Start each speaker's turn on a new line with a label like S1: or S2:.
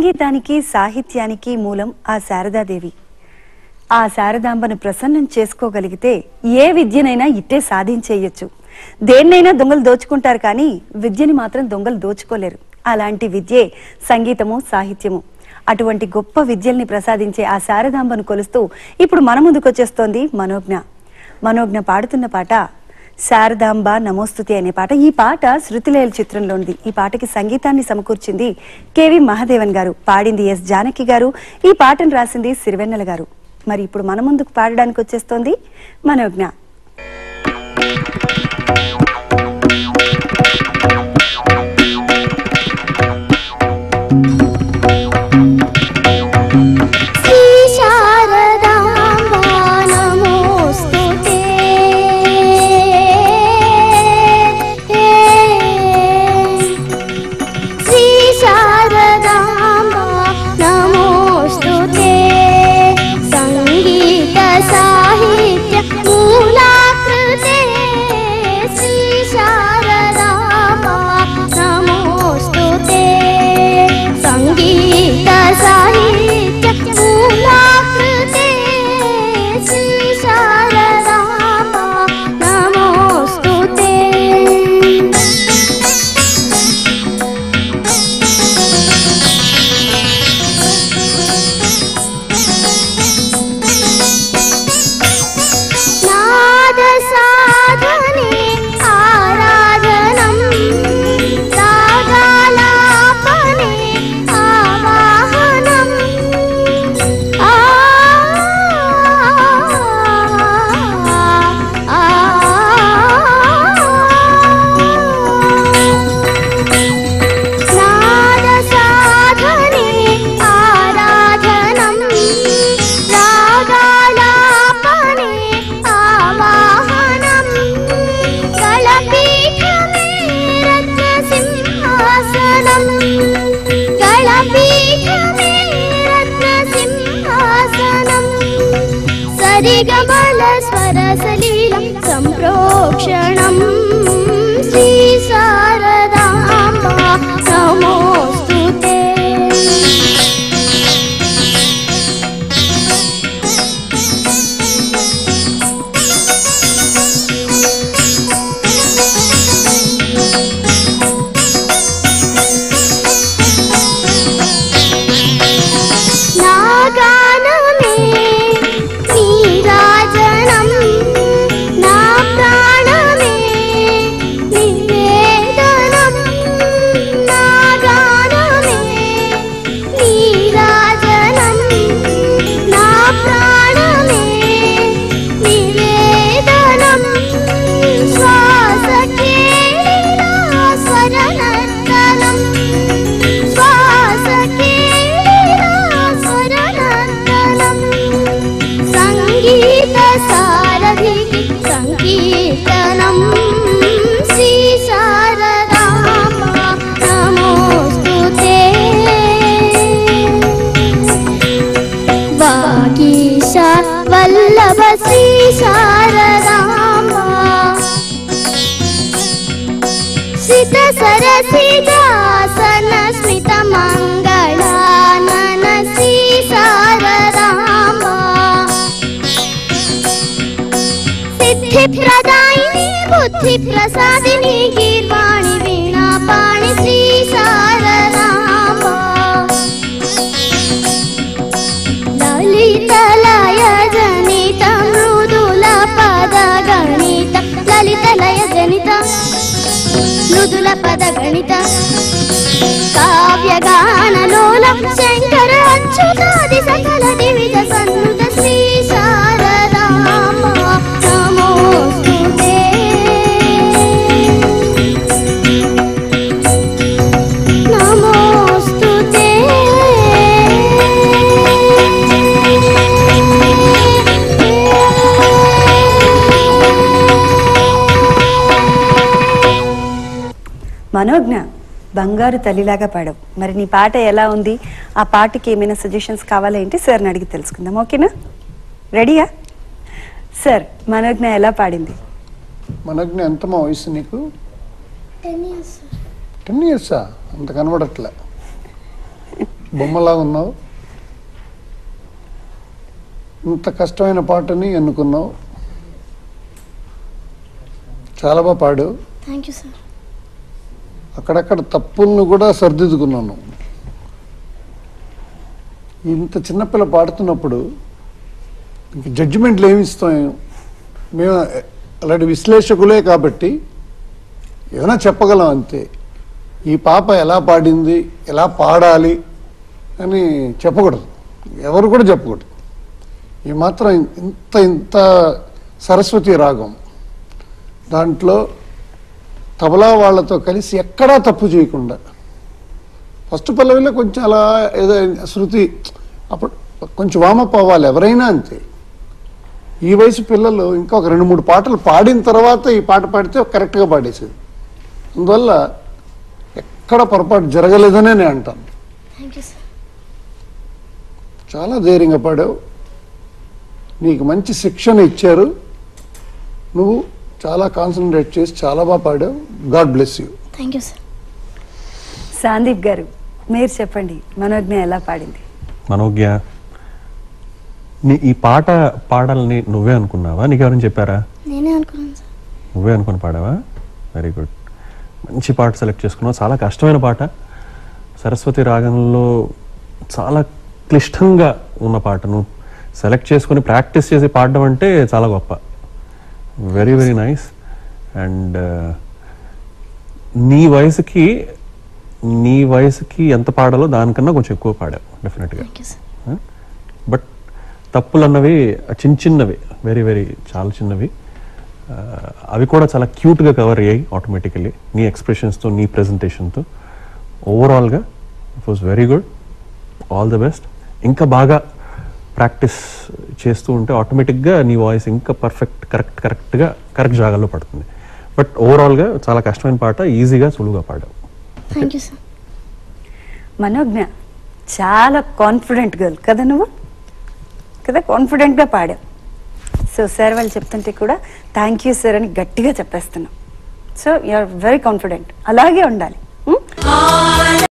S1: సంగీతానికి సాహిత్యానికి మూలం ఆ శారదాదేవి. ఆ శారదాంబను ప్రసన్నం చేసుకోగలిగితే ఏ విద్యనైనా ఇట్టే సాధించేయొచ్చు. దేన్నైనా దొంగలు దోచుకుంటారు కానీ విద్యని మాత్రం దొంగలు దోచుకోలేరు. అలాంటి విద్యే సంగీతము సాహిత్యము. అటువంటి గొప్ప విద్యల్ని ప్రసాదించే ఆ శారదాంబను కొలుస్తూ ఇప్పుడు మన ముందుకొచ్చేస్తోంది మనోజ్ఞ. మనోజ్ఞ పాడుతున్న పాట శారదాంబ నమోస్తుతి అనే పాట. ఈ పాట శృతిలేల చిత్రంలోనిది. ఈ పాటకి సంగీతాన్ని సమకూర్చింది కెవి మహాదేవన్ గారు, పాడింది ఎస్ జానకి గారు, ఈ పాటను రాసింది సిరివెన్నెల గారు. మరి ఇప్పుడు మన ముందుకు పాడడానికి వచ్చేస్తోంది మనోజ్ఞ.
S2: సంప్రోక్షణం శ్రీ శారదాంబ నమోస్తుతే. వల్లభ శ్రీ శారదాంబ సిత సరసిదాసన స్మిత మంగళానన శ్రీ శారదాంబ సిద్ధి ప్రదాయిని బుద్ధి ప్రసాదిని గీర్వాణి వీణా పాణి శ్రీ శారదాంబ లలిత లయ జనిత మృదుల పద గణిత లలిత లయ జనిత మృదుల పద గణిత కావ్యగానలోలం శంకర అచ్యుతాది సకల దివిజ సన్నుత శ్రీ శారదాంబ నమోస్తుతే. నమోస్తుతే.
S1: మనోజ్ఞ బంగారు తల్లిలాగా పాడావు. మరి నీ పాట ఎలా ఉంది? ఆ పాటకి ఏమైనా సజెషన్స్ కావాలంటే సార్ని అడిగి తెలుసుకుందాం. ఓకేనా? రెడీయా సార్? మనోజ్ఞ ఎలా పాడింది?
S3: మనోజ్ఞ ఎంతమా వయసు నీకు?
S2: 10 years.
S3: 10 years అంత కనబడట్లే. బొమ్మలా ఉన్నావు. ఇంత కష్టమైన పాటని ఎన్నుకున్నావు. చాలా బాగా పాడావు.
S2: Thank you sir.
S3: అక్కడక్కడ తప్పులను కూడా సరిదిద్దుకున్నాను. ఇంత చిన్నపిల్ల పాడుతున్నప్పుడు ఇంక జడ్జిమెంట్లు ఏమి ఇస్తాం? మేము అలాంటి విశ్లేషకులే కాబట్టి ఏమైనా చెప్పగలం అంతే. ఈ పాప ఎలా పాడింది, ఎలా పాడాలి అని చెప్పకూడదు, ఎవరు కూడా చెప్పకూడదు. ఈ మాత్రం ఇంత సరస్వతి రాగం, దాంట్లో తబలా వాళ్ళతో కలిసి ఎక్కడా తప్పు చేయకుండా ఫస్ట్ పల్లవిలో కొంచెం అలా ఏదో శృతి, అప్పుడు కొంచెం వామప్ అవ్వాలి, ఎవరైనా అంతే. ఈ వయసు పిల్లలు ఇంకా ఒక 2-3 పాటలు పాడిన తర్వాత ఈ పాట పాడితే కరెక్ట్గా పాడేసేది. అందువల్ల ఎక్కడ పొరపాటు జరగలేదనే నేను అంటాను.
S2: Thank you sir.
S3: చాలా ధైర్యంగా పాడావు. నీకు మంచి శిక్షణ ఇచ్చారు. నువ్వు చాలా కాన్సన్ట్రేట్ చేసి చాలా బాగా పాడావు. God bless you.
S2: Thank you sir.
S1: Sandeep garu, మీరు చెప్పండి, మనోజ్ఞ ఎలా పాడింది?
S4: మనోజ్ఞ, ఈ పాట పాడాలని నువ్వే అనుకున్నావా, నీకెవరైనా చెప్పారా?
S2: నేనే అనుకున్నాను సార్.
S4: నువ్వే అనుకుని పాడావా? Very good. మంచి పాట సెలెక్ట్ చేసుకున్నావు. చాలా కష్టమైన పాట, సరస్వతి రాగంలో చాలా క్లిష్టంగా ఉన్న పాటను సెలెక్ట్ చేసుకుని ప్రాక్టీస్ చేసి పాడడం అంటే చాలా గొప్ప. Very very nice. అండ్ నీ వయసుకి ఎంత పాడాలో దానికన్నా కొంచెం ఎక్కువ పాడావు డెఫినెట్గా.
S2: Thank you sir.
S4: బట్ తప్పులు అన్నవి చిన్నవి, వెరీ వెరీ చాలా చిన్నవి. అవి కూడా చాలా క్యూట్గా కవర్ అయ్యాయి ఆటోమేటికలీ నీ ఎక్స్ప్రెషన్స్తో, నీ ప్రెజెంటేషన్తో. ఓవరాల్గా it was very good. All the best. ఇంకా బాగా ప్రాక్టీస్ చేస్తూ ఉంటే ఆటోమేటిక్గా నీ వాయిస్ ఇంకా కరెక్ట్ జాగాల్లో పడుతుంది. బట్ ఓవరాల్గా చాలా కష్టమైన పాట, ఈజీగా సులువుగా పాడావు.
S2: Thank you sir.
S1: మనోజ్ఞ చాలా కాన్ఫిడెంట్ గర్ల్ కదా, నువ్వు కదా కాన్ఫిడెంట్గా పాడావు. సో సార్ వాళ్ళు చెప్తుంటే కూడా థ్యాంక్ యూ సార్ అని గట్టిగా చెప్పేస్తున్నావు. So you are very confident. అలాగే ఉండాలి.